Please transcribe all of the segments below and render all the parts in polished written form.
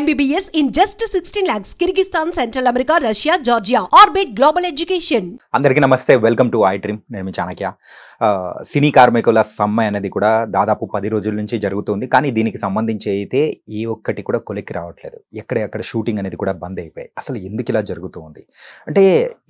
MBBS in just 16 lakhs. Kyrgyzstan, Central America, Russia, Georgia. Orbit Global Education. అందరికీ నమస్తే, welcome to I dream. నేను మీ చాణక్య. సినీ కార్మికుల సమ్మె అనేది కూడా దాదాపు 10 రోజుల నుంచి జరుగుతుంది. కానీ దీనికి సంబంధించి అయితే ఏ ఒక్కటి కూడా కొలిక్కి రావట్లేదు. ఎక్కడెక్కడ షూటింగ్ అనేది కూడా బంద్ అయిపోయాయి. అసలు ఎందుకు ఇలా జరుగుతూ ఉంది అంటే,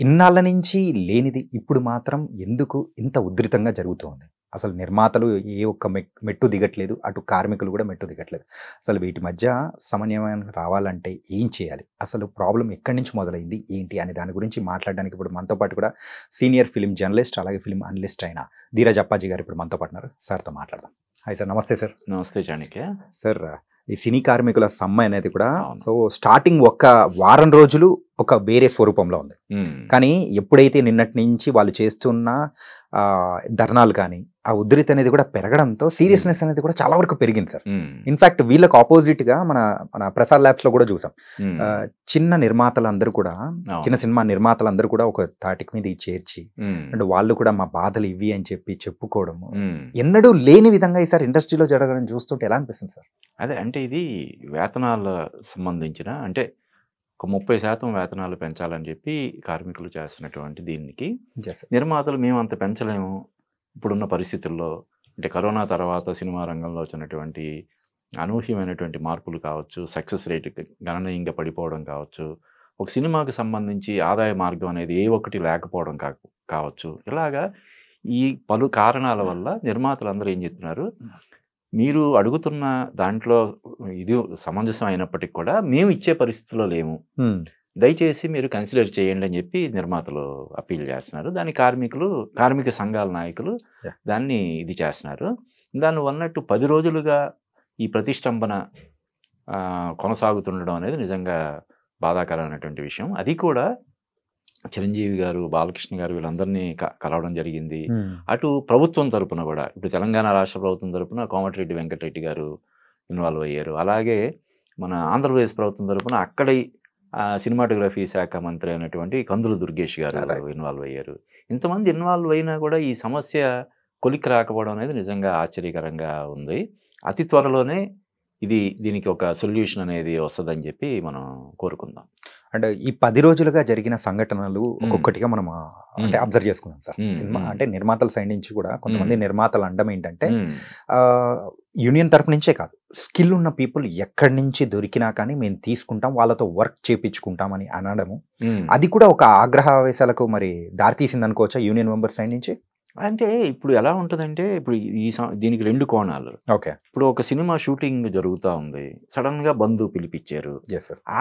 ఇన్నాళ్ళ నుంచి లేనిది ఇప్పుడు మాత్రం ఎందుకు ఇంత ఉధృతంగా జరుగుతూ ఉంది? అసలు నిర్మాతలు ఏ ఒక్క మెట్టు దిగట్లేదు, అటు కార్మికులు కూడా మెట్టు దిగట్లేదు. అసలు వీటి మధ్య సమన్వయం రావాలంటే ఏం చేయాలి, అసలు ప్రాబ్లం ఎక్కడి నుంచి మొదలైంది ఏంటి అనే దాని గురించి మాట్లాడడానికి ఇప్పుడు మనతో పాటు కూడా సీనియర్ ఫిలిం జర్నలిస్ట్ అలాగే ఫిలిం అనలిస్ట్ అయిన ధీరజ్ అప్పాజీ గారు ఇప్పుడు మనతో పాటు ఉన్నారు. సార్తో మాట్లాడదాం. Hi sir. నమస్తే సార్. నమస్తే చాణక్య. సార్, ఈ సినీ కార్మికుల సమ్మె అనేది కూడా సో స్టార్టింగ్ ఒక వారం రోజులు ఒక వేరే స్వరూపంలో ఉంది. కానీ ఎప్పుడైతే నిన్నటి నుంచి వాళ్ళు చేస్తున్న ధర్నాలు కానీ ఆ ఉధృతి అనేది కూడా పెరగడంతో సీరియస్నెస్ అనేది కూడా చాలా వరకు పెరిగింది సార్. ఇన్ఫాక్ట్ వీళ్ళకి ఆపోజిట్ గా మన ప్రసాద్ ల్యాబ్స్ లో కూడా చూసాం. చిన్న నిర్మాతలందరూ కూడా, చిన్న సినిమా నిర్మాతలందరూ కూడా ఒక తాటికి మీద చేర్చి అండ్ వాళ్ళు కూడా మా బాధలు ఇవి అని చెప్పి చెప్పుకోవడము ఎన్నడూ లేని విధంగా ఈసారి ఇండస్ట్రీలో జరగడం చూస్తుంటే ఎలా అనిపిస్తుంది సార్? అదే అంటే ఇది వేతనాల సంబంధించిన అంటే ఒక 30% వేతనాలు పెంచాలని చెప్పి కార్మికులు చేస్తున్నటువంటి దీనికి నిర్మాతలు మేము అంత పెంచలేము ఇప్పుడున్న పరిస్థితుల్లో. అంటే కరోనా తర్వాత సినిమా రంగంలో వచ్చినటువంటి అనూహ్యమైనటువంటి మార్పులు కావచ్చు, సక్సెస్ రేట్ గణనీయంగా పడిపోవడం కావచ్చు, ఒక సినిమాకి సంబంధించి ఆదాయ మార్గం అనేది ఏ ఒక్కటి లేకపోవడం కావచ్చు, ఇలాగా ఈ పలు కారణాల వల్ల నిర్మాతలందరూ ఏం చెప్తున్నారు, మీరు అడుగుతున్న దాంట్లో ఇది సమంజసం అయినప్పటికీ కూడా మేము ఇచ్చే పరిస్థితిలో లేము, దయచేసి మీరు కన్సిడర్ చేయండి అని చెప్పి నిర్మాతలు అప్పీల్ చేస్తున్నారు. దాని కార్మిక సంఘాల నాయకులు దాన్ని ఇది చేస్తున్నారు. దాన్ని అన్నట్టు 10 రోజులుగా ఈ ప్రతిష్టంభన కొనసాగుతుండడం అనేది నిజంగా బాధాకరమైనటువంటి విషయం. అది కూడా చిరంజీవి గారు, బాలకృష్ణ గారు వీళ్ళందరినీ కలవడం జరిగింది. అటు ప్రభుత్వం తరపున కూడా ఇప్పుడు తెలంగాణ రాష్ట్ర ప్రభుత్వం తరపున కోమటిరెడ్డి వెంకటరెడ్డి గారు ఇన్వాల్వ్ అయ్యారు. అలాగే మన ఆంధ్రప్రదేశ్ ప్రభుత్వం తరపున అక్కడి సినిమాటోగ్రఫీ శాఖ మంత్రి అయినటువంటి కందులు దుర్గేష్ గారు ఇన్వాల్వ్ అయ్యారు. ఇంతమంది ఇన్వాల్వ్ అయినా కూడా ఈ సమస్య కొలిక్కి రాకపోవడం అనేది నిజంగా ఆశ్చర్యకరంగా ఉంది. అతి త్వరలోనే దీనికి ఒక సొల్యూషన్ అనేది వస్తుందని చెప్పి మనం కోరుకుందాం. అంటే ఈ 10 రోజులుగా జరిగిన సంఘటనలు ఒక్కొక్కటిగా మనం అంటే అబ్జర్వ్ చేసుకున్నాం సార్. సినిమా అంటే నిర్మాతల సైడ్ నుంచి కూడా కొంతమంది నిర్మాతలు అనడం ఏంటంటే, యూనియన్ తరపు నుంచే కాదు, స్కిల్ ఉన్న పీపుల్ ఎక్కడి నుంచి దొరికినా కానీ మేము తీసుకుంటాం, వాళ్ళతో వర్క్ చేపించుకుంటామని అనడము, అది కూడా ఒక ఆగ్రహావేశాలకు మరి దారితీసింది అనుకోవచ్చా యూనియన్ మెంబర్స్ సైడ్ నుంచి? అంటే ఇప్పుడు ఎలా ఉంటుందంటే, ఇప్పుడు దీనికి 2 కోణాలు. ఓకే, ఇప్పుడు ఒక సినిమా షూటింగ్ జరుగుతూ ఉంది, సడన్ గా బంధు పిలిపించారు,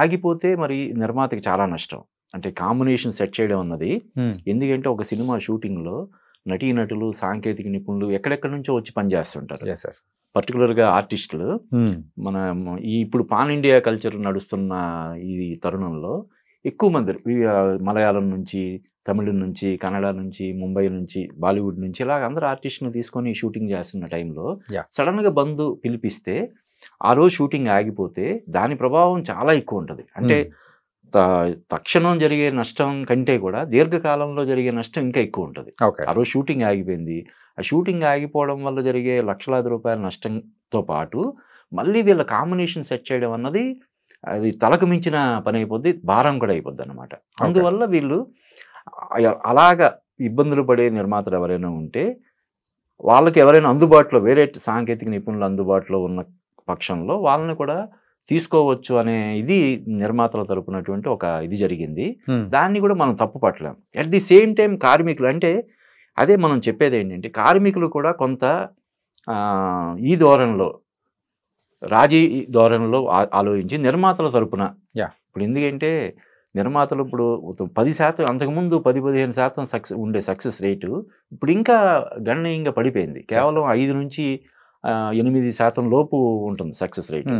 ఆగిపోతే మరి నిర్మాతకి చాలా నష్టం. అంటే కాంబినేషన్ సెట్ చేయడం అన్నది, ఎందుకంటే ఒక సినిమా షూటింగ్ లో నటీనటులు, సాంకేతిక నిపుణులు ఎక్కడెక్కడి నుంచో వచ్చి పనిచేస్తుంటారు. పర్టికులర్గా ఆర్టిస్టులు మన ఇప్పుడు పాన్ ఇండియా కల్చర్ నడుస్తున్న ఈ తరుణంలో ఎక్కువ మంది మలయాళం నుంచి, తమిళం నుంచి, కన్నడ నుంచి, ముంబై నుంచి, బాలీవుడ్ నుంచి ఇలాగ అందరు ఆర్టిస్ట్ని తీసుకొని షూటింగ్ చేస్తున్న టైంలో సడన్గా బంధు పిలిపిస్తే ఆ రోజు షూటింగ్ ఆగిపోతే దాని ప్రభావం చాలా ఎక్కువ ఉంటుంది. అంటే తక్షణం జరిగే నష్టం కంటే కూడా దీర్ఘకాలంలో జరిగే నష్టం ఇంకా ఎక్కువ ఉంటుంది. ఆ రోజు షూటింగ్ ఆగిపోయింది, ఆ షూటింగ్ ఆగిపోవడం వల్ల జరిగే లక్షలాది రూపాయల నష్టంతో పాటు మళ్ళీ వీళ్ళ కాంబినేషన్ సెట్ చేయడం అన్నది అది తలకు మించిన పని అయిపోద్ది, భారం కూడా అయిపోద్ది అనమాట. అందువల్ల వీళ్ళు అలాగా ఇబ్బందులు పడే నిర్మాతలు ఎవరైనా ఉంటే వాళ్ళకి ఎవరైనా అందుబాటులో వేరే సాంకేతిక నిపుణులు అందుబాటులో ఉన్న పక్షంలో వాళ్ళని కూడా తీసుకోవచ్చు అనే ఇది నిర్మాతల తరపునటువంటి ఒక ఇది జరిగింది. దాన్ని కూడా మనం తప్పు పట్టలేం. అట్ ది సేమ్ టైం కార్మికులు అంటే అదే మనం చెప్పేది ఏంటంటే, కార్మికులు కూడా కొంత ఈ ధోరణిలో రాజీ ధోరణిలో ఆలోచించి నిర్మాతల తరపున ఇప్పుడు, ఎందుకంటే నిర్మాతలు ఇప్పుడు 10%, అంతకుముందు 10-15% ఉండే సక్సెస్ రేటు ఇప్పుడు ఇంకా గణనీయంగా పడిపోయింది. కేవలం 5 నుంచి 8% లోపు ఉంటుంది సక్సెస్ రేట్.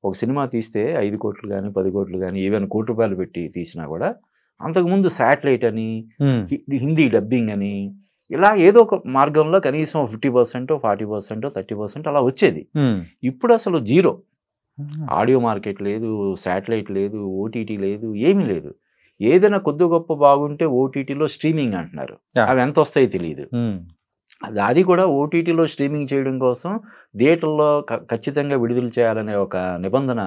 ఒక సినిమా తీస్తే 5 కోట్లు కానీ 10 కోట్లు కానీ ఈవెన్ ₹1 కోటి పెట్టి తీసినా కూడా అంతకుముందు శాటిలైట్ అని, హిందీ డబ్బింగ్ అని, ఇలా ఏదో ఒక మార్గంలో కనీసం 50%, 40%, 30% అలా వచ్చేది. ఇప్పుడు అసలు జీరో. ఆడియో మార్కెట్ లేదు, శాటిలైట్ లేదు, ఓటీటీ లేదు, ఏమీ లేదు. ఏదైనా కొద్ది గొప్ప బాగుంటే ఓటీటీలో స్ట్రీమింగ్ అంటున్నారు, అవి ఎంత వస్తాయో తెలియదు. అది కూడా ఓటీటీలో స్ట్రీమింగ్ చేయడం కోసం థియేటర్లో ఖచ్చితంగా విడుదల చేయాలనే ఒక నిబంధన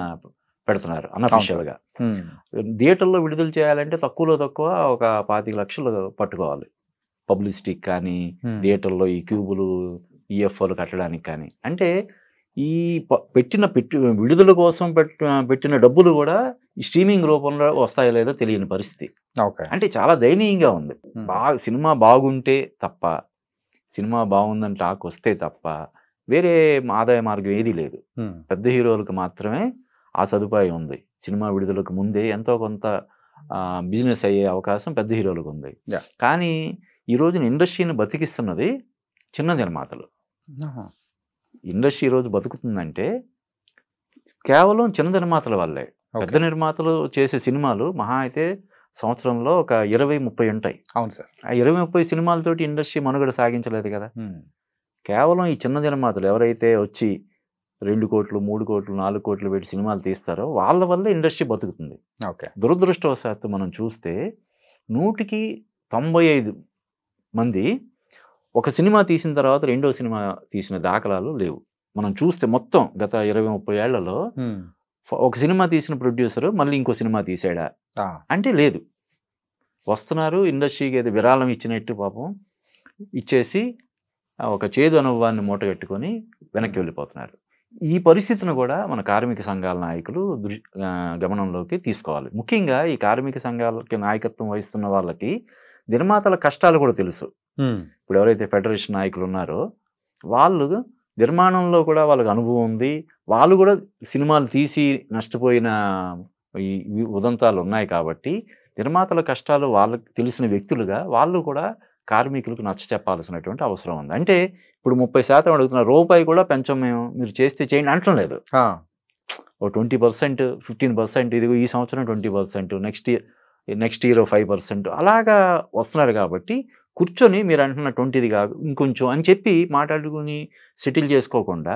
పెడుతున్నారు అన్అఫిషియల్గా. థియేటర్లో విడుదల చేయాలంటే తక్కువలో తక్కువ ఒక 25 లక్షలు పట్టుకోవాలి, పబ్లిసిటీకి కానీ, థియేటర్లో ఈ క్యూబులు ఈఎఫ్ఓలు కట్టడానికి కానీ. అంటే ఈ విడుదల కోసం పెట్టిన డబ్బులు కూడా ఈ స్ట్రీమింగ్ రూపంలో వస్తాయో లేదో తెలియని పరిస్థితి. అంటే చాలా దయనీయంగా ఉంది. సినిమా బాగుంటే తప్ప, సినిమా బాగుందని టాక్ వస్తే తప్ప వేరే ఆదాయ మార్గం ఏదీ లేదు. పెద్ద హీరోలకు మాత్రమే ఆ సదుపాయం ఉంది. సినిమా విడుదలకు ముందే ఎంతో కొంత బిజినెస్ అయ్యే అవకాశం పెద్ద హీరోలకు ఉంది. కానీ ఈ రోజున ఇండస్ట్రీని బతికిస్తున్నది చిన్న నిర్మాతలు. ఇండస్ట్రీ ఈరోజు బతుకుతుందంటే కేవలం చిన్న నిర్మాతల వల్లే. పెద్ద నిర్మాతలు చేసే సినిమాలు మహా అయితే సంవత్సరంలో ఒక 20-30 ఉంటాయి. అవును సార్. ఆ 20-30 సినిమాలతోటి ఇండస్ట్రీ మనుగడ సాగించలేదు కదా. కేవలం ఈ చిన్న నిర్మాతలు ఎవరైతే వచ్చి 2 కోట్లు 3 కోట్లు 4 కోట్లు పెట్టి సినిమాలు తీస్తారో వాళ్ళ వల్ల ఇండస్ట్రీ బతుకుతుంది. దురదృష్టవశాత్తు మనం చూస్తే 100కి 95 మంది ఒక సినిమా తీసిన తర్వాత రెండో సినిమా తీసిన దాఖలాలు లేవు. మనం చూస్తే మొత్తం గత 20-30 ఏళ్లలో ఒక సినిమా తీసిన ప్రొడ్యూసర్ మళ్ళీ ఇంకో సినిమా తీసాడా అంటే లేదు. వస్తున్నారు, ఇండస్ట్రీకి ఏదో విరాళం ఇచ్చినట్టు పాపం ఇచ్చేసి ఒక చేదు అనుభవాన్ని మూటగట్టుకొని వెనక్కి వెళ్ళిపోతున్నారు. ఈ పరిస్థితిని కూడా మన కార్మిక సంఘాల నాయకులు గమనంలోకి తీసుకోవాలి. ముఖ్యంగా ఈ కార్మిక సంఘాలకి నాయకత్వం వహిస్తున్న వాళ్ళకి నిర్మాతల కష్టాలు కూడా తెలుసు. ఇప్పుడు ఎవరైతే ఫెడరేషన్ నాయకులు ఉన్నారో వాళ్ళు నిర్మాణంలో కూడా వాళ్ళకి అనుభవం ఉంది. వాళ్ళు కూడా సినిమాలు తీసి నష్టపోయిన ఈ ఉదంతాలు ఉన్నాయి కాబట్టి నిర్మాతల కష్టాలు వాళ్ళకి తెలిసిన వ్యక్తులుగా వాళ్ళు కూడా కార్మికులకు నచ్చ చెప్పాల్సినటువంటి అవసరం ఉంది. అంటే ఇప్పుడు 30% అడుగుతున్నారు, రూపాయి కూడా పెంచం మేము, మీరు చేస్తే చేయండి అంటం లేదు. ఓ 20%, 15%, ఇదిగో ఈ సంవత్సరం 20%, నెక్స్ట్ ఇయర్ 5% అలాగా వస్తున్నారు. కాబట్టి కూర్చొని మీరు అంటున్న 20ది కాదు ఇంకొంచెం అని చెప్పి మాట్లాడుకుని సెటిల్ చేసుకోకుండా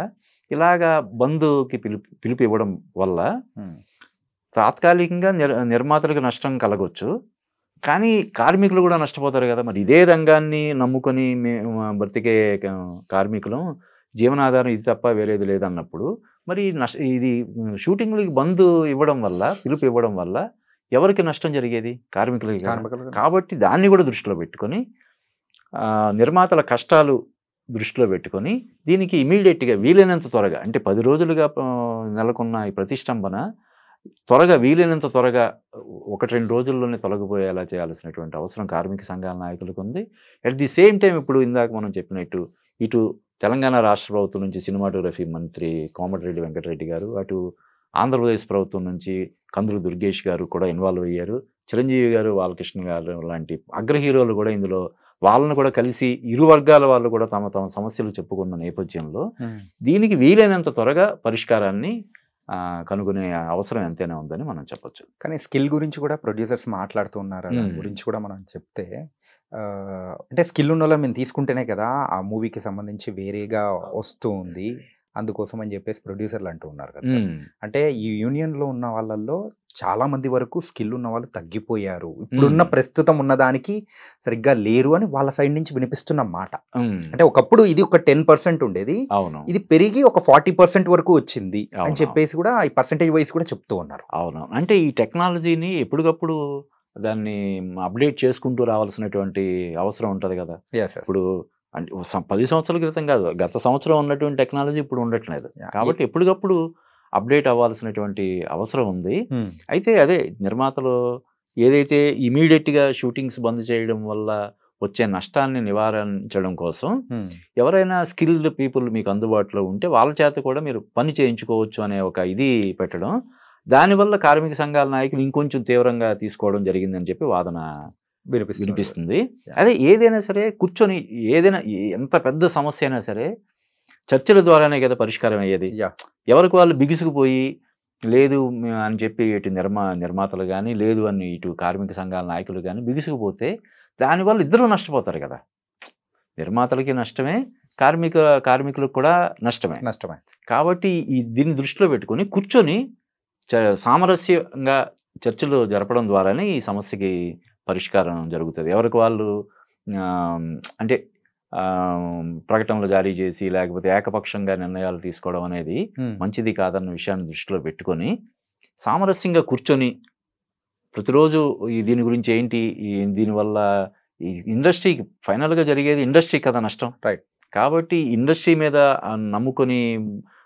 ఇలాగా బంధుకి పిలుపు ఇవ్వడం వల్ల తాత్కాలికంగా నిర్మాతలకు నష్టం కలగవచ్చు, కానీ కార్మికులు కూడా నష్టపోతారు కదా. మరి ఇదే రంగాన్ని నమ్ముకొని బ్రతికే కార్మికులు జీవనాధారం ఇది తప్ప వేరేది లేదన్నప్పుడు మరి ఇది షూటింగ్లకి బంధు ఇవ్వడం వల్ల, పిలుపు ఇవ్వడం వల్ల ఎవరికి నష్టం జరిగేది? కార్మికులకి. కాబట్టి దాన్ని కూడా దృష్టిలో పెట్టుకొని నిర్మాతల కష్టాలు దృష్టిలో పెట్టుకొని దీనికి ఇమీడియట్గా వీలైనంత త్వరగా, అంటే 10 రోజులుగా నెలకొన్న ఈ ప్రతిష్టంభన త్వరగా వీలైనంత త్వరగా 1-2 రోజుల్లోనే తొలగిపోయేలా చేయాల్సినటువంటి అవసరం కార్మిక సంఘాల నాయకులకు ఉంది. అట్ ది సేమ్ టైం ఇప్పుడు ఇందాక మనం చెప్పినట్టు ఇటు తెలంగాణ రాష్ట్ర ప్రభుత్వం నుంచి సినిమాటోగ్రఫీ మంత్రి కోమటిరెడ్డి వెంకటరెడ్డి గారు, అటు ఆంధ్రప్రదేశ్ ప్రభుత్వం నుంచి కందులు దుర్గేష్ గారు కూడా ఇన్వాల్వ్ అయ్యారు. చిరంజీవి గారు, బాలకృష్ణ గారు లాంటి అగ్ర హీరోలు కూడా ఇందులో వాళ్ళను కూడా కలిసి ఇరు వర్గాల వాళ్ళు కూడా తమ తమ సమస్యలు చెప్పుకున్న నేపథ్యంలో దీనికి వీలైనంత త్వరగా పరిష్కారాన్ని కనుగొనే అవసరం ఎంతైనా ఉందని మనం చెప్పొచ్చు. కానీ స్కిల్ గురించి కూడా ప్రొడ్యూసర్స్ మాట్లాడుతూ ఉన్నారు. దాని గురించి కూడా మనం చెప్తే అంటే స్కిల్ ఉన్న వాళ్ళని మేము తీసుకుంటేనే కదా ఆ మూవీకి సంబంధించి వేరేగా వస్తూ ఉంది, అందుకోసం అని చెప్పేసి ప్రొడ్యూసర్లు అంటూ ఉన్నారు కదా సార్. అంటే ఈ యూనియన్లో ఉన్న వాళ్ళల్లో చాలా మంది వరకు స్కిల్ ఉన్న వాళ్ళు తగ్గిపోయారు, ఇప్పుడున్న ప్రస్తుతం ఉన్నదానికి సరిగ్గా లేరు అని వాళ్ళ సైడ్ నుంచి వినిపిస్తున్న మాట. అంటే ఒకప్పుడు ఇది ఒక 10% ఉండేది, ఇది పెరిగి ఒక 40% వరకు వచ్చింది అని చెప్పేసి కూడా ఈ పర్సెంటేజ్ వైజ్ కూడా చెప్తూ ఉన్నారు. అవును, అంటే ఈ టెక్నాలజీని ఎప్పటికప్పుడు దాన్ని అప్డేట్ చేసుకుంటూ రావాల్సినటువంటి అవసరం ఉంటుంది కదా. ఇప్పుడు అంటే 10 సంవత్సరాల క్రితం కాదు, గత సంవత్సరం ఉన్నటువంటి టెక్నాలజీ ఇప్పుడు ఉండట్లేదు. కాబట్టి ఎప్పటికప్పుడు అప్డేట్ అవ్వాల్సినటువంటి అవసరం ఉంది. అయితే అదే నిర్మాతలు ఏదైతే ఇమీడియట్గా షూటింగ్స్ బంద్ చేయడం వల్ల వచ్చే నష్టాన్ని నివారించడం కోసం ఎవరైనా స్కిల్డ్ పీపుల్ మీకు అందుబాటులో ఉంటే వాళ్ళ చేత కూడా మీరు పని చేయించుకోవచ్చు అనే ఒక ఇది పెట్టడం, దానివల్ల కార్మిక సంఘాల నాయకులు ఇంకొంచెం తీవ్రంగా తీసుకోవడం జరిగిందని చెప్పి వాదన వినిపిస్తుంది. అదే ఏదైనా సరే కూర్చొని ఏదైనా ఎంత పెద్ద సమస్య అయినా సరే చర్చల ద్వారానే కదా పరిష్కారం అయ్యేది. ఎవరికి వాళ్ళు బిగుసుకుపోయి లేదు అని చెప్పి ఇటు నిర్మాతలు కానీ లేదు అని ఇటు కార్మిక సంఘాల నాయకులు కానీ బిగుసుకుపోతే దానివల్ల ఇద్దరూ నష్టపోతారు కదా. నిర్మాతలకి నష్టమే, కార్మికులకు కూడా నష్టమే. కాబట్టి దీన్ని దృష్టిలో పెట్టుకొని కూర్చొని సామరస్యంగా చర్చలు జరపడం ద్వారానే ఈ సమస్యకి పరిష్కారం జరుగుతుంది. ఎవరికి వాళ్ళు అంటే ప్రకటనలు జారీ చేసి లేకపోతే ఏకపక్షంగా నిర్ణయాలు తీసుకోవడం అనేది మంచిది కాదన్న విషయాన్ని దృష్టిలో పెట్టుకొని సామరస్యంగా కూర్చొని ప్రతిరోజు దీని గురించి ఏంటి, దీనివల్ల ఈ ఇండస్ట్రీకి ఫైనల్గా జరిగేది ఇండస్ట్రీ కదా నష్టం. రైట్. కాబట్టి ఇండస్ట్రీ మీద నమ్ముకొని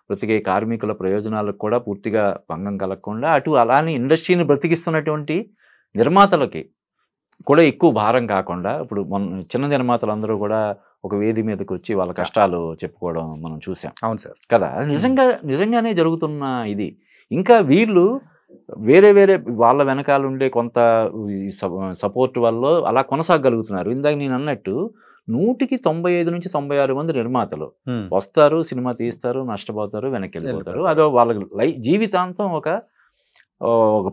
బ్రతికే కార్మికుల ప్రయోజనాలకు కూడా పూర్తిగా భంగం కలగకుండా, అలానే ఇండస్ట్రీని బ్రతికిస్తున్నటువంటి నిర్మాతలకి కూడా ఎక్కువ భారం కాకుండా, ఇప్పుడు చిన్న నిర్మాతలు అందరూ కూడా ఒక వేది మీదకి వచ్చి వాళ్ళ కష్టాలు చెప్పుకోవడం మనం చూసాం. అవును సార్ కదా, నిజంగానే జరుగుతున్న ఇది. ఇంకా వీళ్ళు వేరే వాళ్ళ వెనకాల ఉండే కొంత సపోర్ట్ వల్ల అలా కొనసాగలుగుతున్నారు. ఇందాక నేను అన్నట్టు 100కి 95 నుంచి 96 మంది నిర్మాతలు వస్తారు, సినిమా తీస్తారు, నష్టపోతారు, వెనక్కి వెళ్ళిపోతారు. అదో వాళ్ళ జీవితాంతం ఒక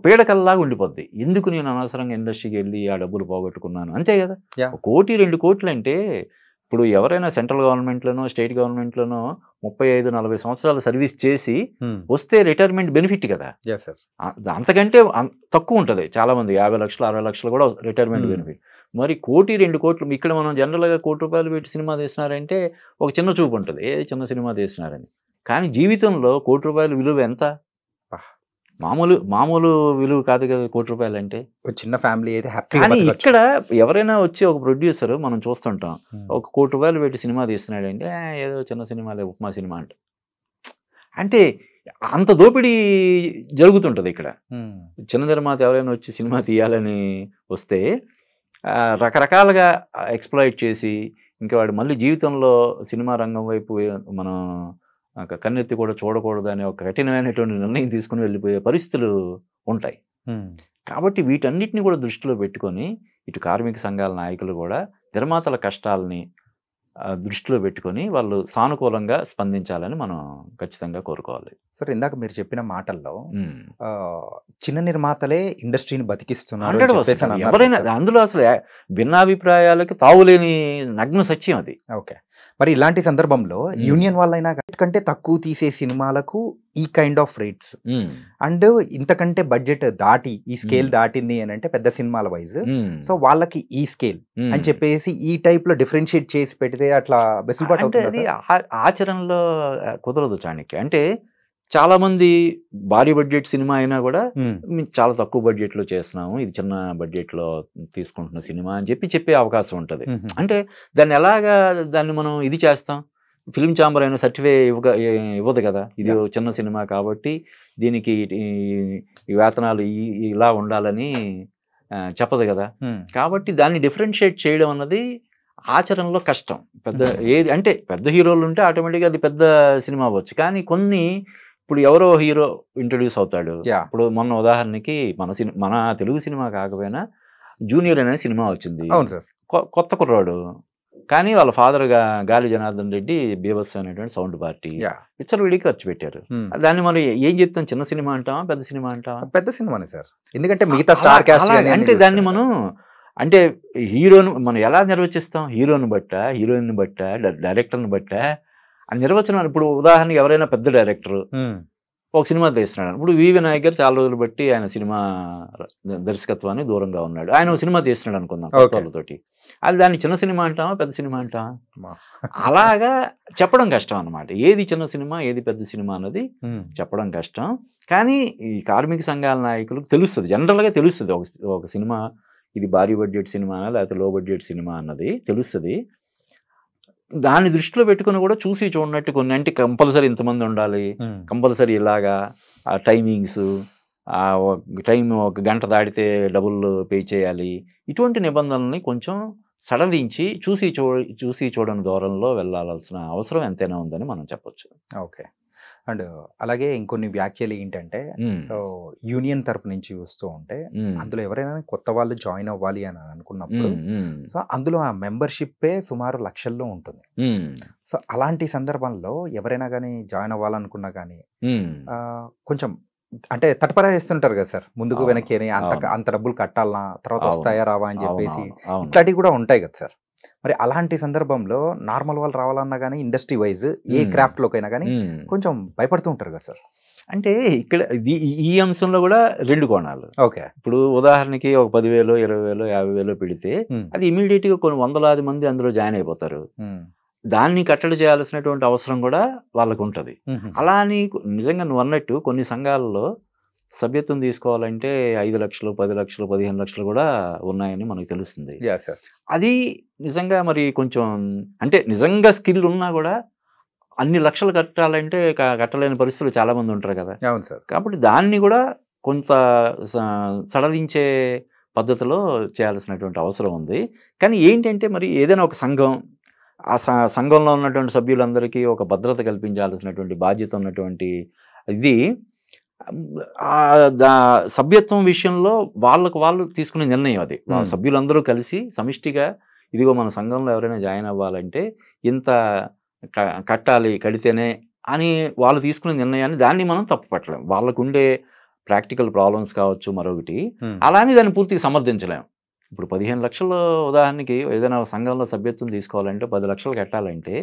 పీడకల్లాగా ఉండిపోద్ది. ఎందుకు నేను అనవసరంగా ఇండస్ట్రీకి వెళ్ళి ఆ డబ్బులు పోగొట్టుకున్నాను, అంతే కదా. 1 కోటి 2 కోట్లు అంటే ఇప్పుడు ఎవరైనా సెంట్రల్ గవర్నమెంట్లోనో స్టేట్ గవర్నమెంట్లోనో 35-40 సంవత్సరాలు సర్వీస్ చేసి వస్తే రిటైర్మెంట్ బెనిఫిట్ కదా. అంతకంటే తక్కువ ఉంటుంది. చాలా మంది 50 లక్షలు 60 లక్షలు కూడా రిటైర్మెంట్ బెనిఫిట్. మరి 1 కోటి 2 కోట్లు ఇక్కడ మనం జనరల్గా 1 కోటి రూపాయలు పెట్టి సినిమా తీస్తున్నారంటే ఒక చిన్న చూపు ఉంటుంది, ఏ చిన్న సినిమా తీస్తున్నారని. కానీ జీవితంలో 1 కోటి రూపాయల విలువ ఎంత? మామూలు విలువ కాదు కదా 1 కోటి రూపాయలు అంటే. చిన్న ఫ్యామిలీ అయితే హ్యాపీ. కానీ ఇక్కడ ఎవరైనా వచ్చి ఒక ప్రొడ్యూసర్ మనం చూస్తుంటాం, 1 కోటి రూపాయలు పెట్టి సినిమా తీస్తున్నాడు అంటే ఏదో చిన్న సినిమాలే, ఉప్మా సినిమా అంటే అంత దోపిడీ జరుగుతుంటుంది ఇక్కడ. చిన్న నిర్మాత ఎవరైనా వచ్చి సినిమా తీయాలని వస్తే రకరకాలుగా ఎక్స్ప్లాయిట్ చేసి, ఇంకా వాడు మళ్ళీ జీవితంలో సినిమా రంగం వైపు మనం కన్నెత్తి కూడా చూడకూడదు అనే ఒక కఠినమైనటువంటి నిర్ణయం తీసుకుని వెళ్ళిపోయే పరిస్థితులు ఉంటాయి. కాబట్టి వీటన్నిటిని కూడా దృష్టిలో పెట్టుకొని ఇటు కార్మిక సంఘాల నాయకులు కూడా నిర్మాతల కష్టాలని దృష్టిలో పెట్టుకొని వాళ్ళు సానుకూలంగా స్పందించాలని మనం ఖచ్చితంగా కోరుకోవాలి. సార్, ఇందాక మీరు చెప్పిన మాటల్లో చిన్న నిర్మాతలే ఇండస్ట్రీని బతికిస్తున్నారు. ఎవరైనా అందులో అసలు భిన్నాభిప్రాయాలకి తావులేని నగ్న సత్యం అది. ఓకే, మరి ఇలాంటి సందర్భంలో యూనియన్ వాళ్ళైనా కంటే తక్కువ తీసే సినిమాలకు ఈ కైండ్ ఆఫ్ రేట్స్ అండ్ ఇంతకంటే బడ్జెట్ దాటి ఈ స్కేల్ దాటింది అని అంటే పెద్ద సినిమాల వైజ్, సో వాళ్ళకి ఈ స్కేల్ అని చెప్పేసి ఈ టైప్ లో డిఫరెన్షియేట్ చేసి పెడితే అట్లా వెసులుబాటు అవుతుంది. ఆచరణలో కుదరదు చాణక్య. అంటే చాలా మంది భారీ బడ్జెట్ సినిమా అయినా కూడా చాలా తక్కువ బడ్జెట్ లో చేస్తున్నాము, ఇది చిన్న బడ్జెట్ లో తీసుకుంటున్న సినిమా అని చెప్పే అవకాశం ఉంటది. అంటే దాన్ని మనం ఇది చేస్తాం, ఫిల్మ్ ఛాంబర్ అయినా సర్టిఫై ఇవ్వదు కదా, ఇది చిన్న సినిమా కాబట్టి దీనికి ఈ వేతనాలు ఇలా ఉండాలని చెప్పదు కదా. కాబట్టి దాన్ని డిఫరెన్షియేట్ చేయడం అన్నది ఆచరణలో కష్టం. ఏది అంటే పెద్ద హీరోలు ఉంటే ఆటోమేటిక్గా అది పెద్ద సినిమా అవ్వచ్చు. కానీ కొన్ని ఇప్పుడు ఎవరో హీరో ఇంట్రడ్యూస్ అవుతాడు. ఇప్పుడు మొన్న ఉదాహరణకి మన తెలుగు సినిమా కాకపోయినా జూనియర్ అనే సినిమా వచ్చింది, కొత్త కుర్రాడు. కానీ వాళ్ళ ఫాదర్ గాలి జనార్దన్ రెడ్డి బీభత్సం అనేటువంటి సౌండ్ పార్టీ విడికి ఖర్చు పెట్టారు. దాన్ని మనం ఏం చెప్తాం, చిన్న సినిమా అంటావా పెద్ద సినిమా అంటావా? పెద్ద సినిమానే సార్, ఎందుకంటే మిగతా స్టార్ కాస్ట్ అంటే దాన్ని మనం అంటే హీరోను మనం ఎలా నిర్వచిస్తాం, హీరోని బట్ట, హీరోయిన్ బట్ట, డైరెక్టర్ని బట్ట ఆ నిర్వచనం. ఇప్పుడు ఉదాహరణకి ఎవరైనా పెద్ద డైరెక్టర్ ఒక సినిమా తీస్తున్నాడు, ఇప్పుడు వి వినాయక్ గారు చాలా రోజులు బట్టి ఆయన సినిమా దర్శకత్వాన్ని దూరంగా ఉన్నాడు, ఆయన సినిమా తీస్తున్నాడు అనుకుందాం వాళ్ళతోటి, అది దాన్ని చిన్న సినిమా అంటామా పెద్ద సినిమా అంటామా? అలాగా చెప్పడం కష్టం అన్నమాట. ఏది చిన్న సినిమా ఏది పెద్ద సినిమా అన్నది చెప్పడం కష్టం. కానీ ఈ కార్మిక సంఘాల నాయకులకు తెలుస్తుంది, జనరల్గా తెలుస్తుంది ఒక సినిమా ఇది భారీ బడ్జెట్ సినిమా లేకపోతే లో బడ్జెట్ సినిమా అన్నది తెలుస్తుంది. దాన్ని దృష్టిలో పెట్టుకుని కూడా చూసి చూడనట్టు కొన్ని, అంటే కంపల్సరీ ఇంతమంది ఉండాలి, కంపల్సరీ ఇలాగా ఆ టైమింగ్స్, టైం 1 గంట దాటితే డబ్బులు పే చేయాలి, ఇటువంటి నిబంధనల్ని కొంచెం సడలించి చూసి చూడని దూరంలో వెళ్ళాల్సిన అవసరం ఎంతైనా ఉందని మనం చెప్పొచ్చు. ఓకే, అండ్ అలాగే ఇంకొన్ని వ్యాఖ్యలు ఏంటంటే, సో యూనియన్ తరపు నుంచి వస్తూ ఉంటే అందులో ఎవరైనా కొత్త వాళ్ళు జాయిన్ అవ్వాలి అని అనుకున్నప్పుడు సో అందులో ఆ మెంబర్షిప్పే సుమారు లక్షల్లో ఉంటుంది. సో అలాంటి సందర్భంలో ఎవరైనా కానీ జాయిన్ అవ్వాలనుకున్నా కానీ కొంచెం అంటే తటపరా చేస్తుంటారు కదా సార్, ముందుకు వెనక్కి అంత డబ్బులు కట్టాలనా, తర్వాత వస్తాయా రావా అని చెప్పేసి ఇట్లాంటివి కూడా ఉంటాయి కదా సార్. మరి అలాంటి సందర్భంలో నార్మల్ వాళ్ళు రావాలన్నా కానీ ఇండస్ట్రీ వైజ్ ఏ క్రాఫ్ట్ లోకైనా కానీ కొంచెం భయపడుతూ ఉంటారు కదా సార్. అంటే ఇక్కడ ఈ అంశంలో కూడా 2 కోణాలు. ఓకే, ఇప్పుడు ఉదాహరణకి ఒక 10,000 20,000 50,000 పెడితే అది ఇమీడియట్ గా కొన్ని వందలాది మంది అందులో జాయిన్ అయిపోతారు. దాన్ని కట్టడి చేయాల్సినటువంటి అవసరం కూడా వాళ్ళకు ఉంటది. అలా అని నిజంగా నువ్వు అన్నట్టు కొన్ని సంఘాలలో సభ్యత్వం తీసుకోవాలంటే 5 లక్షలు 10 లక్షలు 15 లక్షలు కూడా ఉన్నాయని మనకు తెలుస్తుంది. అది నిజంగా మరి కొంచెం అంటే నిజంగా స్కిల్ ఉన్నా కూడా అన్ని లక్షలు కట్టాలంటే కట్టలేని పరిస్థితులు చాలా మంది ఉంటారు కదా. అవును సార్. కాబట్టి దాన్ని కూడా కొంత సడలించే పద్ధతిలో చేయాల్సినటువంటి అవసరం ఉంది. కానీ ఏంటంటే మరి ఏదైనా ఒక సంఘం, ఆ సంఘంలో ఉన్నటువంటి సభ్యులందరికీ ఒక భద్రత కల్పించాల్సినటువంటి బాధ్యత ఉన్నటువంటి ఇది సభ్యత్వం విషయంలో వాళ్ళు తీసుకునే నిర్ణయం అది. వాళ్ళ సభ్యులందరూ కలిసి సమిష్టిగా ఇదిగో మన సంఘంలో ఎవరైనా జాయిన్ అవ్వాలంటే ఇంత కట్టాలి, కడితేనే అని వాళ్ళు తీసుకునే నిర్ణయాన్ని దాన్ని మనం తప్పు పట్టలేం. వాళ్ళకుండే ప్రాక్టికల్ ప్రాబ్లమ్స్ కావచ్చు మరొకటి, అలానే దాన్ని పూర్తిగా సమర్థించలేం. ఇప్పుడు 15 లక్షల ఉదాహరణకి ఏదైనా సంఘంలో సభ్యత్వం తీసుకోవాలంటే 10 లక్షలు కట్టాలంటే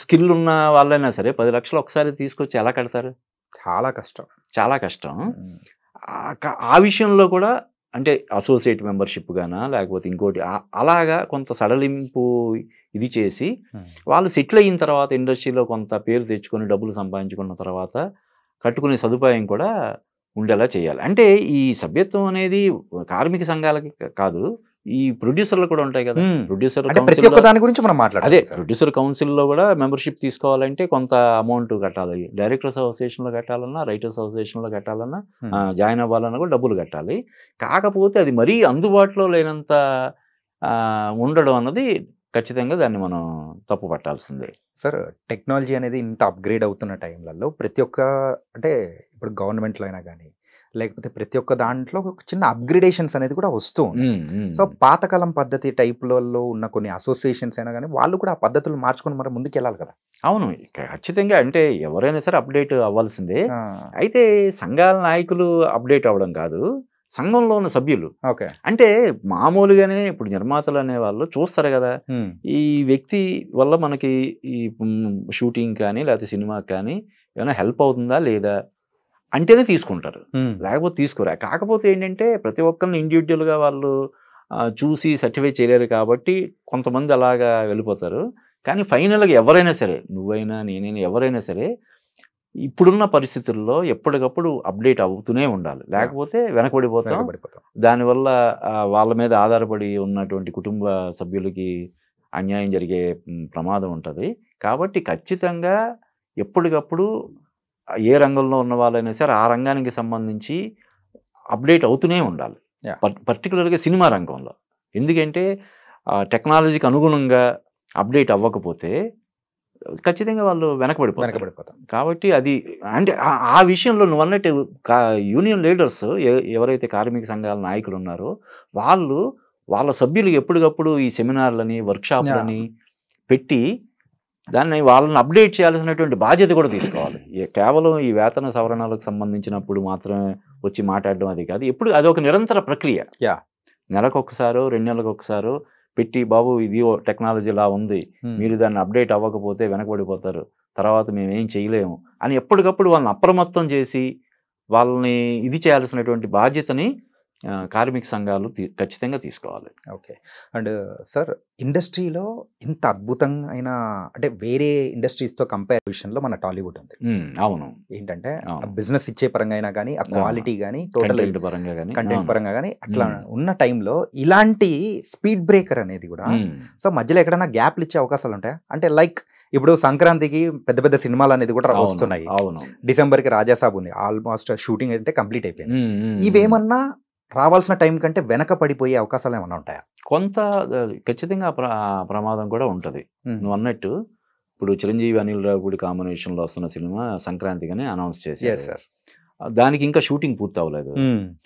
స్కిల్ ఉన్న వాళ్ళైనా సరే 10 లక్షలు ఒకసారి తీసుకొచ్చి ఎలా కడతారు? చాలా కష్టం, చాలా కష్టం. ఆ విషయంలో కూడా అంటే అసోసియేట్ మెంబర్షిప్ గానా లేకపోతే ఇంకోటి అలాగా కొంత సడలింపు ఇది చేసి వాళ్ళు సెటిల్ అయిన తర్వాత ఇండస్ట్రీలో కొంత పేరు తెచ్చుకొని డబ్బులు సంపాదించుకున్న తర్వాత కట్టుకునే సదుపాయం కూడా ఉండేలా చేయాలి. అంటే ఈ సభ్యత్వం అనేది కార్మిక సంఘాలకి కాదు, ఈ ప్రొడ్యూసర్లు కూడా ఉంటాయి కదా. ప్రొడ్యూసర్ ప్రొడ్యూసర్ కౌన్సిల్లో కూడా మెంబర్షిప్ తీసుకోవాలంటే కొంత అమౌంట్ కట్టాలి. డైరెక్టర్స్ అసోసియేషన్లో కట్టాలన్నా, రైటర్స్ అసోసియేషన్లో కట్టాలన్నా, జాయిన్ అవ్వాలన్నా కూడా డబ్బులు కట్టాలి. కాకపోతే అది మరీ అందుబాటులో లేనంత ఉండడం అన్నది ఖచ్చితంగా దాన్ని మనం తప్పు పట్టాల్సిందే. సార్, టెక్నాలజీ అనేది ఇంత అప్గ్రేడ్ అవుతున్న టైంలలో ప్రతి ఒక్క అంటే ఇప్పుడు గవర్నమెంట్లో అయినా కానీ లేకపోతే ప్రతి ఒక్క దాంట్లో ఒక చిన్న అప్గ్రేడేషన్స్ అనేది కూడా వస్తూ ఉంది. సో పాతకాలం పద్ధతి టైప్లలో ఉన్న కొన్ని అసోసియేషన్స్ అయినా కానీ వాళ్ళు కూడా ఆ పద్ధతులు మార్చుకొని మరి ముందుకు వెళ్ళాలి కదా. అవును, ఖచ్చితంగా. అంటే ఎవరైనా సరే అప్డేట్ అవ్వాల్సిందే. అయితే సంఘాల నాయకులు అప్డేట్ అవ్వడం కాదు, సంఘంలో ఉన్న సభ్యులు. అంటే మామూలుగానే ఇప్పుడు నిర్మాతలు అనే వాళ్ళు చూస్తారు కదా, ఈ వ్యక్తి వల్ల మనకి ఈ షూటింగ్ కానీ లేకపోతే సినిమాకి కానీ ఏమైనా హెల్ప్ అవుతుందా లేదా అంటేనే తీసుకుంటారు, లేకపోతే తీసుకోరా. కాకపోతే ఏంటంటే ప్రతి ఒక్కరిని ఇండివిజువల్గా వాళ్ళు చూసి సర్టిఫై చేయలేరు కాబట్టి కొంతమంది అలాగా వెళ్ళిపోతారు. కానీ ఫైనల్గా ఎవరైనా సరే, నువ్వైనా నేనైనా ఎవరైనా సరే ఇప్పుడున్న పరిస్థితుల్లో ఎప్పటికప్పుడు అప్డేట్ అవుతూనే ఉండాలి, లేకపోతే వెనకబడిపోతాం. దానివల్ల వాళ్ళ మీద ఆధారపడి ఉన్నటువంటి కుటుంబ సభ్యులకి అన్యాయం జరిగే ప్రమాదం ఉంటుంది. కాబట్టి ఖచ్చితంగా ఎప్పటికప్పుడు ఏ రంగంలో ఉన్న వాళ్ళైనా సరే ఆ రంగానికి సంబంధించి అప్డేట్ అవుతూనే ఉండాలి, పర్టికులర్గా సినిమా రంగంలో. ఎందుకంటే టెక్నాలజీకి అనుగుణంగా అప్డేట్ అవ్వకపోతే ఖచ్చితంగా వాళ్ళు వెనకబడిపోతారు. కాబట్టి అది అంటే ఆ విషయంలో నువ్వు అన్నట్టు యూనియన్ లీడర్స్ ఎవరైతే కార్మిక సంఘాల నాయకులు ఉన్నారో వాళ్ళ సభ్యులు ఎప్పటికప్పుడు ఈ సెమినార్లని వర్క్షాప్లని పెట్టి దాన్ని వాళ్ళని అప్డేట్ చేయాల్సినటువంటి బాధ్యత కూడా తీసుకోవాలి. కేవలం ఈ వేతన సవరణలకు సంబంధించినప్పుడు మాత్రమే వచ్చి మాట్లాడడం అది కాదు, ఎప్పుడు అదొక నిరంతర ప్రక్రియ. నెలకొకసారో 2 నెలలకు ఒకసారో పెట్టి, బాబు ఇది టెక్నాలజీ ఇలా ఉంది, మీరు దాన్ని అప్డేట్ అవ్వకపోతే వెనకబడిపోతారు, తర్వాత మేము ఏం చేయలేము అని ఎప్పటికప్పుడు వాళ్ళని అప్రమత్తం చేసి వాళ్ళని ఇది చేయాల్సినటువంటి బాధ్యతని కార్మిక సంఘాలు ఖచ్చితంగా తీసుకోవాలి. ఓకే. అండ్ సార్, ఇండస్ట్రీలో ఇంత అద్భుతంగా అయినా అంటే వేరే ఇండస్ట్రీస్తో కంపేర్ విషయంలో మన టాలీవుడ్ ఉంది. అవును, ఏంటంటే బిజినెస్ ఇచ్చే పరంగా అయినా కానీ, ఆ క్వాలిటీ కానీ, టోటల్ కంటెంట్ పరంగా కానీ అట్లా ఉన్న టైంలో ఇలాంటి స్పీడ్ బ్రేకర్ అనేది కూడా సో మధ్యలో ఎక్కడైనా గ్యాప్లు ఇచ్చే అవకాశాలు ఉంటాయా? అంటే లైక్ ఇప్పుడు సంక్రాంతికి పెద్ద పెద్ద సినిమాలు అనేది కూడా వస్తున్నాయి. డిసెంబర్కి రాజాసాబ్ ఉంది, ఆల్మోస్ట్ షూటింగ్ అంటే కంప్లీట్ అయిపోయింది. ఇవేమన్నా రావాల్సిన టైం కంటే వెనక పడిపోయే అవకాశాలు ఏమన్నా ఉంటాయా? కొంత ఖచ్చితంగా ప్రమాదం కూడా ఉంటుంది. నువ్వు అన్నట్టు ఇప్పుడు చిరంజీవి అనిల్ రావుపూడి కాంబినేషన్లో వస్తున్న సినిమా సంక్రాంతికని అనౌన్స్ చేశారు. దానికి ఇంకా షూటింగ్ పూర్తి అవ్వలేదు.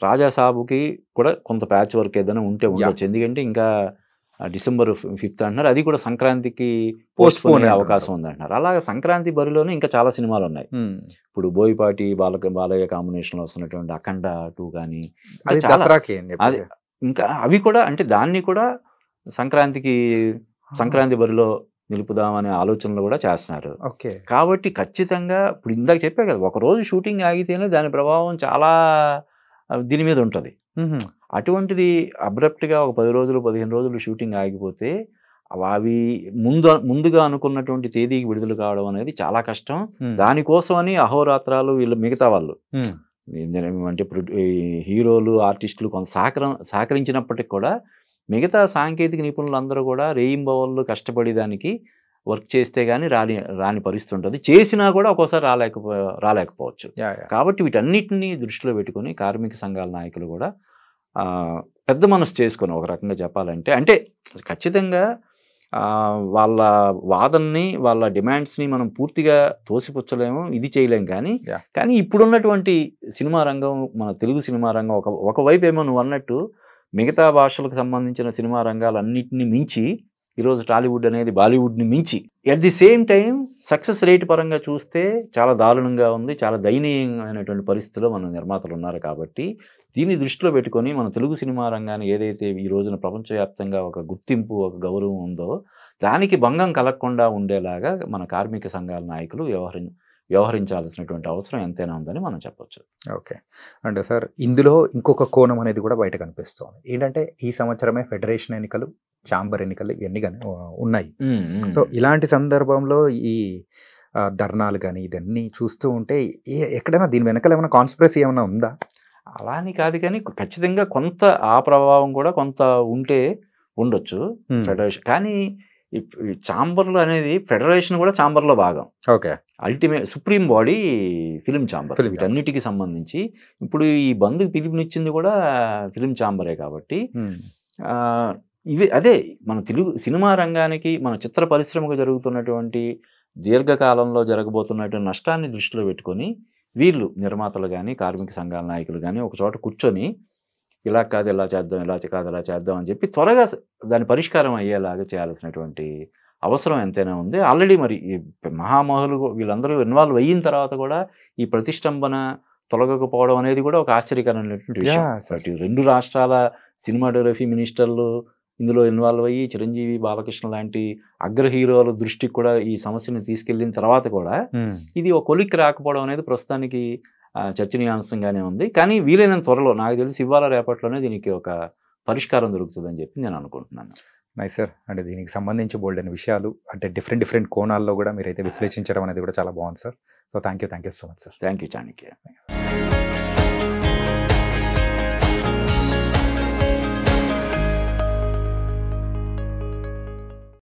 రాజాసాబుకి కూడా కొంత ప్యాచ్ వర్క్ ఏదైనా ఉంటే ఉండొచ్చు, ఎందుకంటే ఇంకా December 5th అంటున్నారు, అది కూడా సంక్రాంతికి పోస్ట్ పోన్ అయ్యే అవకాశం ఉంది అంటున్నారు. అలాగే సంక్రాంతి బరిలోనే ఇంకా చాలా సినిమాలు ఉన్నాయి. ఇప్పుడు బోయపాటి బాలయ్య కాంబినేషన్ లో వస్తున్నటువంటి అఖండ 2 కానీ ఇంకా అవి కూడా అంటే దాన్ని కూడా సంక్రాంతి బరిలో నిలుపుదామనే ఆలోచనలు కూడా చేస్తున్నారు. కాబట్టి ఖచ్చితంగా ఇప్పుడు ఇందాక చెప్పే కదా, ఒకరోజు షూటింగ్ ఆగితేనే దాని ప్రభావం చాలా దీని మీద ఉంటుంది. అటువంటిది అబ్రప్ట్గా ఒక 10 రోజులు 15 రోజులు షూటింగ్ ఆగిపోతే అవి ముందుగా అనుకున్నటువంటి తేదీకి విడుదల కావడం అనేది చాలా కష్టం. దానికోసం అని అహోరాత్రాలు వీళ్ళు మిగతా వాళ్ళు అంటే ఇప్పుడు ఈ హీరోలు ఆర్టిస్టులు కొంత సహకరించినప్పటికి కూడా మిగతా సాంకేతిక నిపుణులందరూ కూడా రేయింబవళ్ళు కష్టపడి దానికి వర్క్ చేస్తే కానీ రాని పరిస్థితి ఉంటుంది. చేసినా కూడా ఒక్కోసారి రాలేకపోవచ్చు. కాబట్టి వీటన్నిటిని దృష్టిలో పెట్టుకొని కార్మిక సంఘాల నాయకులు కూడా పెద్ద మనసు చేసుకొని ఒక రకంగా చెప్పాలంటే, అంటే ఖచ్చితంగా వాళ్ళ వాదనని వాళ్ళ డిమాండ్స్ని మనం పూర్తిగా తోసిపుచ్చలేము, ఇది చేయలేము. కానీ ఇప్పుడున్నటువంటి సినిమా రంగం, మన తెలుగు సినిమా రంగం ఒకవైపు ఏమో నువ్వు అన్నట్టు మిగతా భాషలకు సంబంధించిన సినిమా రంగాలన్నింటినీ మించి ఈరోజు టాలీవుడ్ అనేది బాలీవుడ్ని మించి, at the same time success rate పరంగా చూస్తే చాలా దారుణంగా ఉంది. చాలా దయనీయమైనటువంటి పరిస్థితిలో మన నిర్మాతలు ఉన్నారు. కాబట్టి దీన్ని దృష్టిలో పెట్టుకొని మన తెలుగు సినిమా రంగాన్ని ఏదైతే ఈ రోజున ప్రపంచవ్యాప్తంగా ఒక గుర్తింపు, ఒక గౌరవం ఉందో దానికి భంగం కలగకుండా ఉండేలాగా మన కార్మిక సంఘాల నాయకులు వ్యవహరించాల్సినటువంటి అవసరం ఎంతైనా ఉందని మనం చెప్పొచ్చు. ఓకే. అంటే సార్, ఇందులో ఇంకొక కోణం అనేది కూడా బయట కనిపిస్తుంది. ఏంటంటే ఈ సంవత్సరమే ఫెడరేషన్ ఎన్నికలు, ఛాంబర్ ఎన్నికలు ఇవన్నీ కానీ ఉన్నాయి. సో ఇలాంటి సందర్భంలో ఈ ధర్నాలు కానీ ఇదన్నీ చూస్తూ ఉంటే ఎక్కడైనా దీని వెనకాల ఏమైనా కాన్స్పిరసీ ఏమైనా ఉందా? అలా అని కాదు, కానీ ఖచ్చితంగా కొంత ఆ ప్రభావం కూడా కొంత ఉండొచ్చు ఫెడరేషన్. కానీ ఛాంబర్లు అనేది ఫెడరేషన్ కూడా ఛాంబర్లో భాగం. Okay. Ultimate supreme body film chamber. వీటన్నిటికీ సంబంధించి ఇప్పుడు ఈ బంద్కి పిలుపునిచ్చింది కూడా ఫిలిం ఛాంబరే. కాబట్టి అదే మన తెలుగు సినిమా రంగానికి, మన చిత్ర పరిశ్రమకు జరుగుతున్నటువంటి దీర్ఘకాలంలో జరగబోతున్నటువంటి నష్టాన్ని దృష్టిలో పెట్టుకొని వీళ్ళు నిర్మాతలు కానీ కార్మిక సంఘాల నాయకులు కానీ ఒక చోట కూర్చొని ఇలా కాదు ఇలా చేద్దాం, ఇలా కాదు ఇలా చేద్దాం అని చెప్పి త్వరగా దాని పరిష్కారం అయ్యేలాగా చేయాల్సినటువంటి అవసరం ఎంతైనా ఉంది. ఆల్రెడీ మరి ఈ మహామహులు వీళ్ళందరూ ఇన్వాల్వ్ అయిన తర్వాత కూడా ఈ ప్రతిష్టంభన తొలగకపోవడం అనేది కూడా ఒక ఆశ్చర్యకరమైనటువంటి విషయం. 2 రాష్ట్రాల సినిమాటోగ్రఫీ మినిస్టర్లు ఇందులో ఇన్వాల్వ్ అయ్యి చిరంజీవి, బాలకృష్ణ లాంటి అగ్ర హీరోల దృష్టికి కూడా ఈ సమస్యను తీసుకెళ్లిన తర్వాత కూడా ఇది ఒక కొలిక్కి రాకపోవడం అనేది ప్రస్తుతానికి చర్చనీయాంశంగానే ఉంది. కానీ వీలైనంత త్వరలో, నాకు తెలిసి ఇవాళ రేపట్లోనే దీనికి ఒక పరిష్కారం దొరుకుతుందని చెప్పి నేను అనుకుంటున్నాను. Nice sir. అంటే దీనికి సంబంధించి బోల్డైన విషయాలు, అంటే డిఫరెంట్ కోణాల్లో కూడా మీరైతే విశ్లేషించడం అనేది కూడా చాలా బాగుంది sir. So thank you so much sir. Thank you Chanakya.